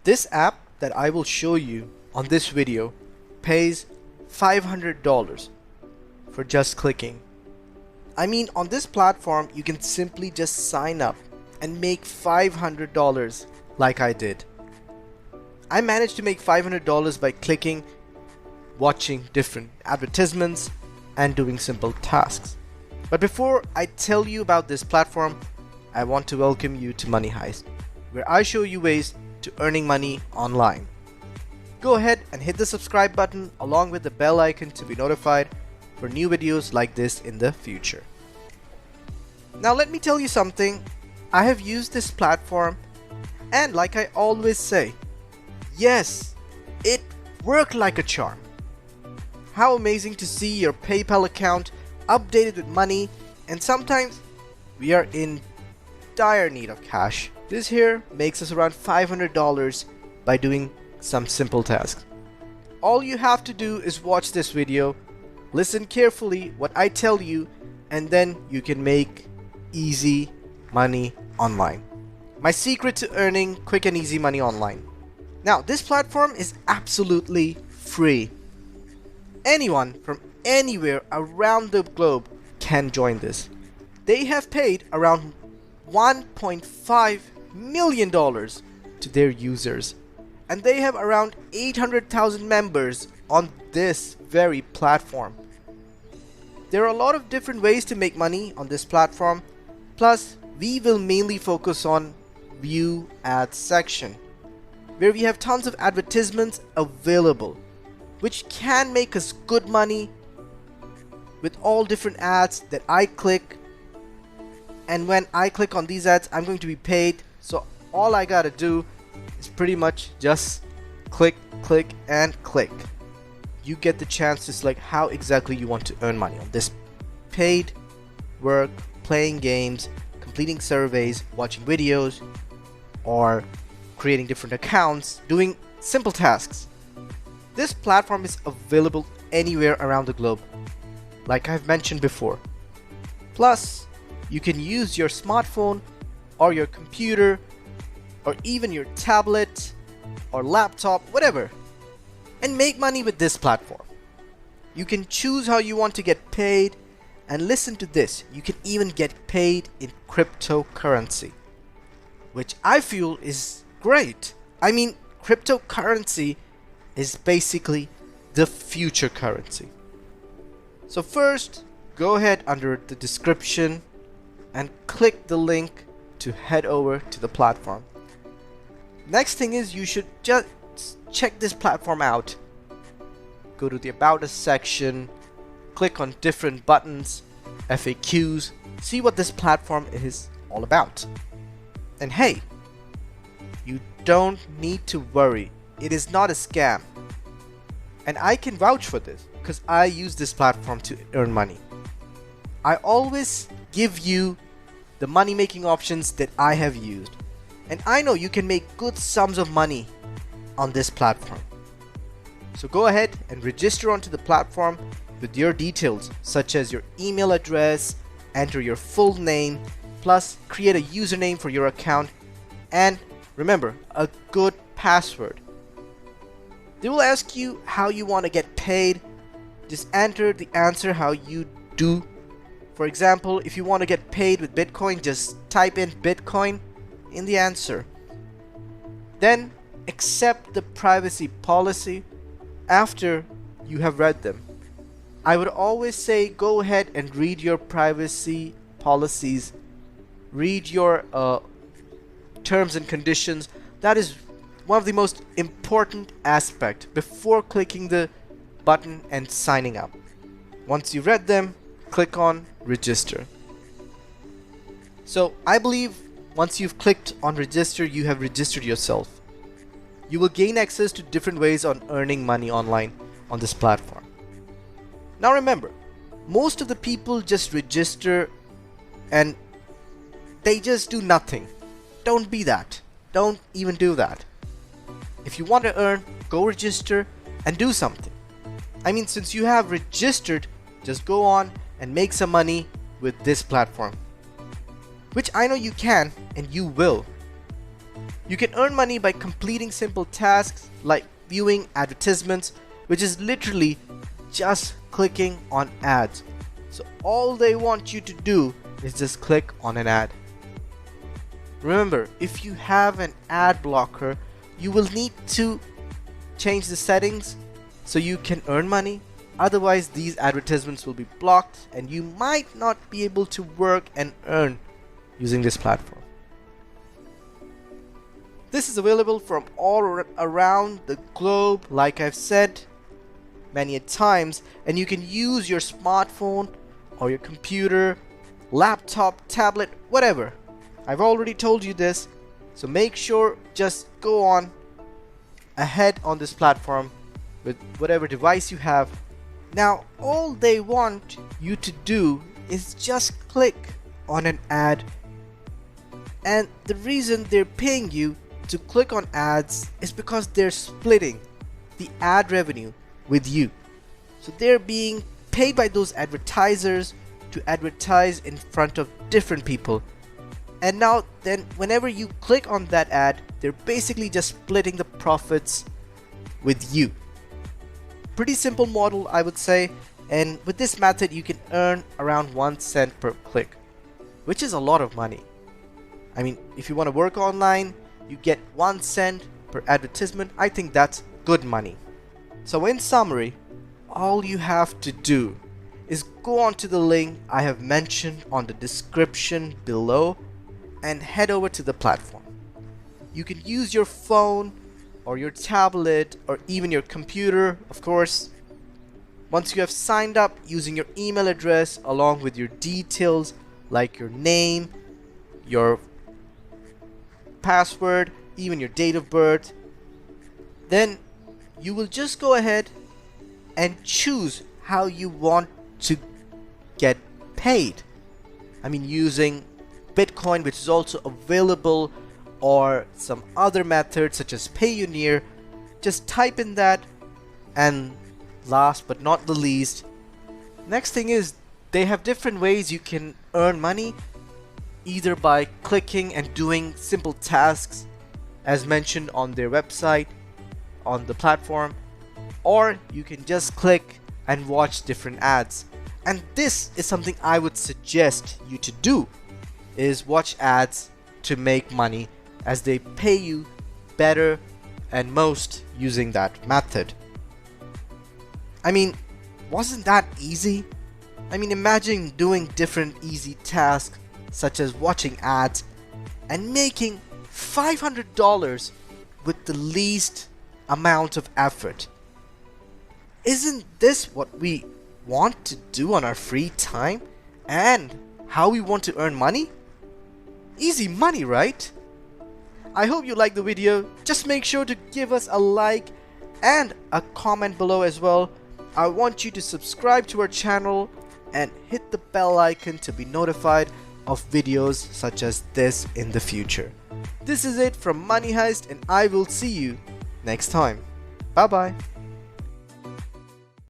This app that I will show you on this video pays $500 for just clicking. I mean, on this platform, you can simply just sign up and make $500 like I did. I managed to make $500 by clicking, watching different advertisements, and doing simple tasks. But before I tell you about this platform, I want to welcome you to Money Heist, where I show you ways to earning money online. Go ahead and hit the subscribe button along with the bell icon to be notified for new videos like this in the future. Now let me tell you something. I have used this platform, and like I always say, yes, it worked like a charm. How amazing to see your PayPal account updated with money, and sometimes we are in dire need of cash. This here makes us around $500 by doing some simple tasks. All you have to do is watch this video, listen carefully what I tell you, and then you can make easy money online. My secret to earning quick and easy money online. Now, this platform is absolutely free. Anyone from anywhere around the globe can join this. They have paid around $1.5 million to their users, and they have around 800,000 members on this very platform. There are a lot of different ways to make money on this platform. Plus, we will mainly focus on view ads section, where we have tons of advertisements available, which can make us good money with all different ads that I click. And when I click on these ads, I'm going to be paid. So all I gotta do is pretty much just click, click, and click. You get the chance to select how exactly you want to earn money on this paid work, playing games, completing surveys, watching videos, or creating different accounts, doing simple tasks. This platform is available anywhere around the globe, like I've mentioned before. Plus, you can use your smartphone or your computer or even your tablet or laptop, whatever, and make money with this platform. You can choose how you want to get paid, and listen to this, you can even get paid in cryptocurrency, which I feel is great. I mean, cryptocurrency is basically the future currency. So first, go ahead under the description and click the link to head over to the platform. Next thing is, you should just check this platform out. Go to the About Us section, click on different buttons, FAQs, see what this platform is all about. And hey, you don't need to worry, it is not a scam. And I can vouch for this because I use this platform to earn money. I always give you the money making options that I have used, and I know you can make good sums of money on this platform. So go ahead and register onto the platform with your details such as your email address, enter your full name, plus create a username for your account, and remember, a good password. They will ask you how you want to get paid. Just enter the answer how you do. For example, if you want to get paid with Bitcoin, just type in Bitcoin in the answer. Then accept the privacy policy after you have read them. I would always say go ahead and read your privacy policies. Read your terms and conditions. That is one of the most important aspects before clicking the button and signing up. Once you read them, click on register. So I believe once you've clicked on register, you have registered yourself. You will gain access to different ways on earning money online on this platform. Now remember, most of the people just register and they just do nothing. Don't be that. Don't even do that. If you want to earn, go register and do something. I mean, since you have registered, just go on and make some money with this platform, which I know you can and you will. You can earn money by completing simple tasks like viewing advertisements, which is literally just clicking on ads. So all they want you to do is just click on an ad. Remember, if you have an ad blocker, you will need to change the settings so you can earn money. Otherwise, these advertisements will be blocked and you might not be able to work and earn using this platform. This is available from all around the globe, like I've said many a times, and you can use your smartphone or your computer, laptop, tablet, whatever. I've already told you this, so make sure just go on ahead on this platform with whatever device you have. Now all they want you to do is just click on an ad, and the reason they're paying you to click on ads is because they're splitting the ad revenue with you. So they're being paid by those advertisers to advertise in front of different people. And now then whenever you click on that ad, they're basically just splitting the profits with you. Pretty simple model, I would say, and with this method you can earn around 1 cent per click, which is a lot of money. I mean, if you want to work online, you get 1 cent per advertisement. I think that's good money. So in summary, all you have to do is go on to the link I have mentioned on the description below and head over to the platform. You can use your phone or your tablet or even your computer, of course. Once you have signed up using your email address along with your details like your name, your password, even your date of birth, then you will just go ahead and choose how you want to get paid. I mean, using Bitcoin, which is also available, or some other methods such as Payoneer. Just type in that, and last but not the least, next thing is they have different ways you can earn money, either by clicking and doing simple tasks as mentioned on their website on the platform, or you can just click and watch different ads. And this is something I would suggest you to do, is watch ads to make money, as they pay you better and most using that method. I mean, wasn't that easy? I mean, imagine doing different easy tasks such as watching ads and making $500 with the least amount of effort. Isn't this what we want to do on our free time and how we want to earn money? Easy money, right? I hope you liked the video. Just make sure to give us a like and a comment below as well. I want you to subscribe to our channel and hit the bell icon to be notified of videos such as this in the future. This is it from Money Heist, and I will see you next time. Bye bye.